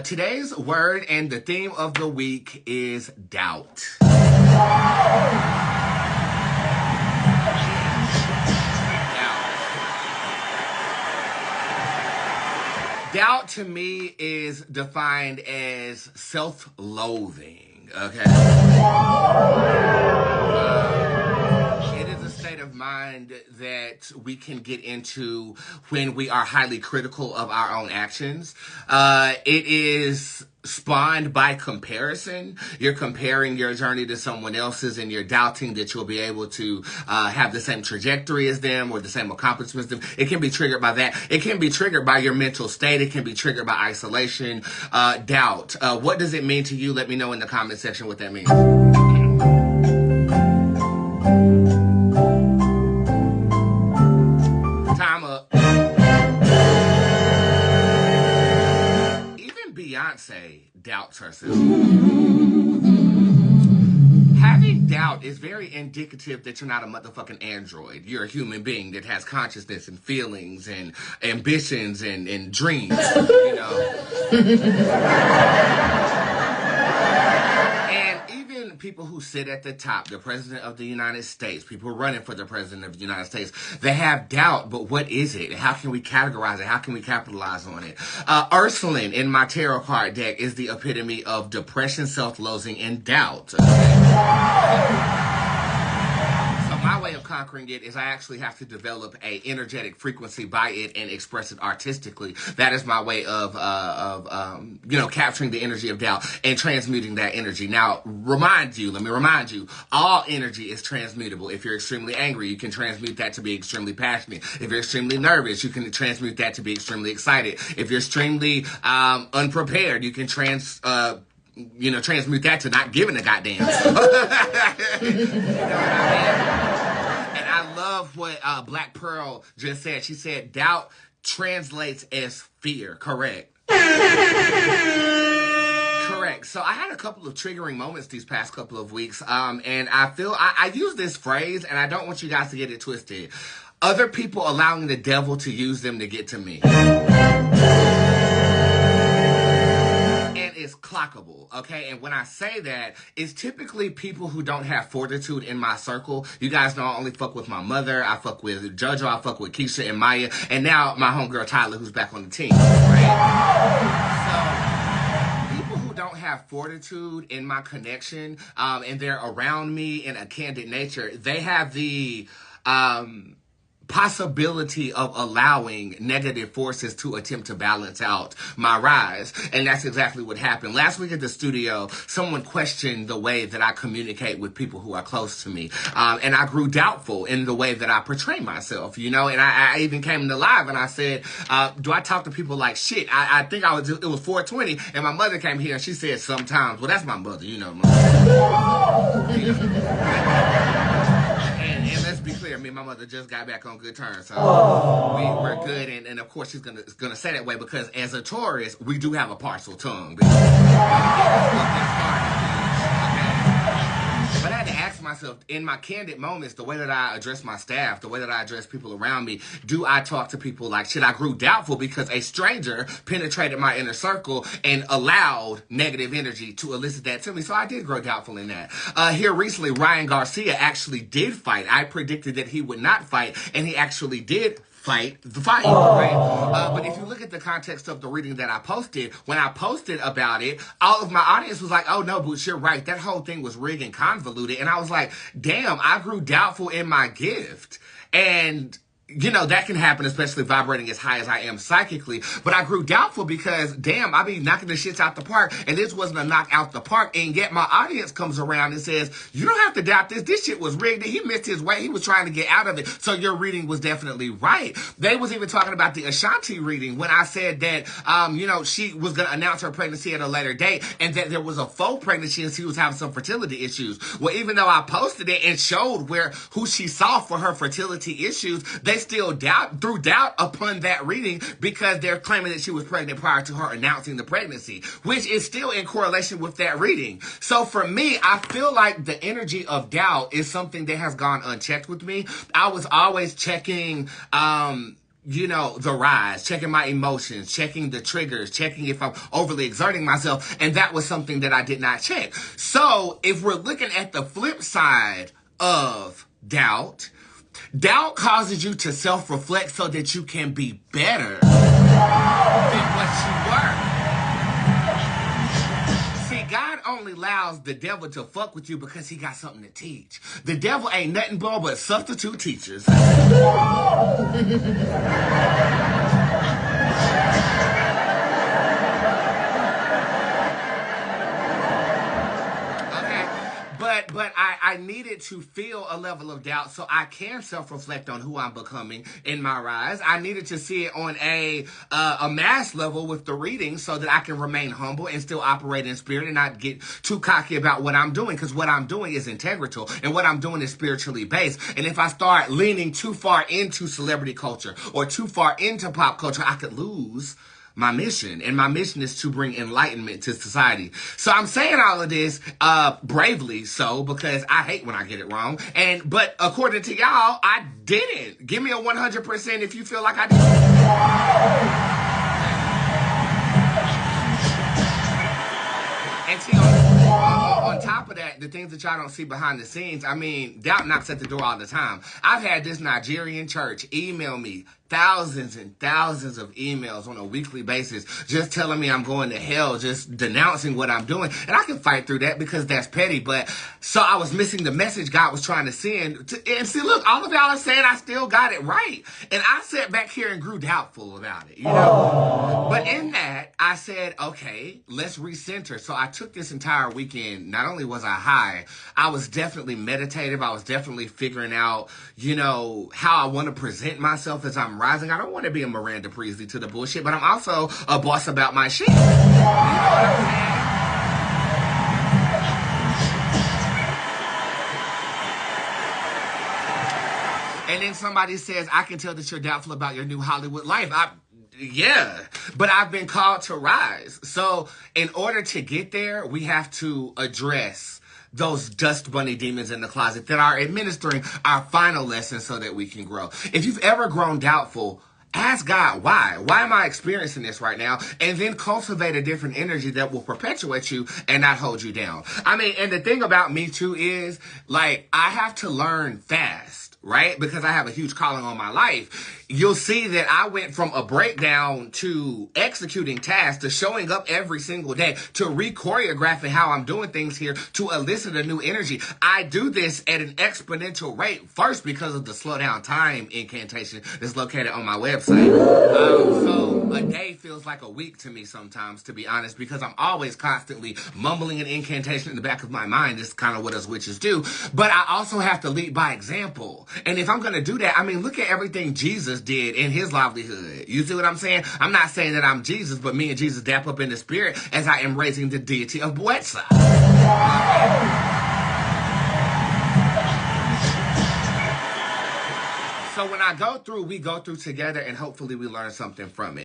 Today's word and the theme of the week is doubt. Doubt to me is defined as self-loathing, okay? It is a state of mind that we can get into when we are highly critical of our own actions. It is spawned by comparison. You're comparing your journey to someone else's and you're doubting that you'll be able to have the same trajectory as them or the same accomplishments as them. It can be triggered by that. It can be triggered by your mental state. It can be triggered by isolation. Doubt. What does it mean to you? Let me know in the comment section what that means. Time up. Beyoncé doubts herself. Having doubt is very indicative that you're not a motherfucking android. You're a human being that has consciousness and feelings and ambitions and dreams, you know. People who sit at the top, the president of the United States, people running for the president of the United States, they have doubt, but what is it? How can we categorize it? How can we capitalize on it? Ursuline in my tarot card deck is the epitome of depression, self-loathing, and doubt. My way of conquering it is I actually have to develop a energetic frequency by it and express it artistically. That is my way of capturing the energy of doubt and transmuting that energy. Now, let me remind you, all energy is transmutable. If you're extremely angry, you can transmute that to be extremely passionate. If you're extremely nervous, you can transmute that to be extremely excited. If you're extremely unprepared, you can transmute that to not giving a goddamn. You know what I mean? And I love what Black Pearl just said. She said, doubt translates as fear. Correct. Correct. So I had a couple of triggering moments these past couple of weeks. And I feel I use this phrase, and I don't want you guys to get it twisted. Other people allowing the devil to use them to get to me. Is clockable, okay? And when I say that, it's typically people who don't have fortitude in my circle. You guys know I only fuck with my mother. I fuck with JoJo. I fuck with Keisha and Maya. And now my homegirl Tyler, who's back on the team, right? So people who don't have fortitude in my connection, and they're around me in a candid nature, they have the possibility of allowing negative forces to attempt to balance out my rise. And that's exactly what happened. Last week at the studio, someone questioned the way that I communicate with people who are close to me. And I grew doubtful in the way that I portray myself, you know, and I even came into live and I said, do I talk to people like shit? I think it was 420 and my mother came here and she said sometimes. Well, that's my mother, you know. And let's be clear, me and my mother just got back on good terms, so we're good. And of course, she's gonna say that way because as a Taurus, we do have a partial tongue. But I had to ask myself, in my candid moments, the way that I address my staff, the way that I address people around me, do I talk to people like shit? I grew doubtful because a stranger penetrated my inner circle and allowed negative energy to elicit that to me. So I did grow doubtful in that. Here recently, Ryan Garcia actually did fight. I predicted that he would not fight, and he actually did fight the fight, right? But if you look at the context of the reading that I posted, when I posted about it, all of my audience was like, oh no, Bootz, you're right. That whole thing was rigged and convoluted. And I was like, damn, I grew doubtful in my gift. And you know, that can happen, especially vibrating as high as I am psychically. But I grew doubtful because, damn, I be knocking the shits out the park, and this wasn't a knock out the park. And yet my audience comes around and says, you don't have to doubt this. This shit was rigged. He missed his way. He was trying to get out of it. So your reading was definitely right. They was even talking about the Ashanti reading when I said that, she was going to announce her pregnancy at a later date and that there was a faux pregnancy and she was having some fertility issues. Well, even though I posted it and showed who she saw for her fertility issues, they still threw doubt upon that reading because they're claiming that she was pregnant prior to her announcing the pregnancy, which is still in correlation with that reading. So for me, I feel like the energy of doubt is something that has gone unchecked with me. I was always checking the rise, checking my emotions, checking the triggers, checking if I'm overly exerting myself. And that was something that I did not check. So if we're looking at the flip side of doubt, doubt causes you to self-reflect so that you can be better than what you were. See, God only allows the devil to fuck with you because he got something to teach. The devil ain't nothing but substitute teachers. But I needed to feel a level of doubt so I can self-reflect on who I'm becoming in my rise. I needed to see it on a mass level with the reading so that I can remain humble and still operate in spirit and not get too cocky about what I'm doing, because what I'm doing is integral and what I'm doing is spiritually based. And if I start leaning too far into celebrity culture or too far into pop culture, I could lose my mission. And my mission is to bring enlightenment to society. So I'm saying all of this bravely so, because I hate when I get it wrong. But according to y'all, I didn't. Give me a 100% if you feel like I did. And see, on top of that, the things that y'all don't see behind the scenes, I mean, doubt knocks at the door all the time. I've had this Nigerian church email me thousands and thousands of emails on a weekly basis just telling me I'm going to hell, just denouncing what I'm doing. And I can fight through that because that's petty. But so I was missing the message God was trying to send. And see, look, all of y'all are saying I still got it right. And I sat back here and grew doubtful about it, But in that, I said, okay, let's recenter. So I took this entire weekend. Not only was I high, I was definitely meditative. I was definitely figuring out, how I want to present myself as I'm rising. I don't want to be a Miranda Priestley to the bullshit, but I'm also a boss about my shit. You know what I'm saying? And then somebody says, I can tell that you're doubtful about your new Hollywood life. Yeah, but I've been called to rise. So in order to get there, we have to address those dust bunny demons in the closet that are administering our final lesson so that we can grow. If you've ever grown doubtful, ask God, why? Why am I experiencing this right now? And then cultivate a different energy that will perpetuate you and not hold you down. I mean, and the thing about me too is, I have to learn fast, right? Because I have a huge calling on my life. You'll see that I went from a breakdown to executing tasks to showing up every single day to re-choreographing how I'm doing things here to elicit a new energy. I do this at an exponential rate, first because of the slow down time incantation that's located on my website. So a day feels like a week to me sometimes, to be honest, because I'm always constantly mumbling an incantation in the back of my mind. It's kind of what us witches do. But I also have to lead by example. And if I'm going to do that, I mean, look at everything Jesus did in his livelihood. You see what I'm saying? I'm not saying that I'm Jesus, but me and Jesus dap up in the spirit as I am raising the deity of Bootz. So when I go through, we go through together, and hopefully we learn something from it.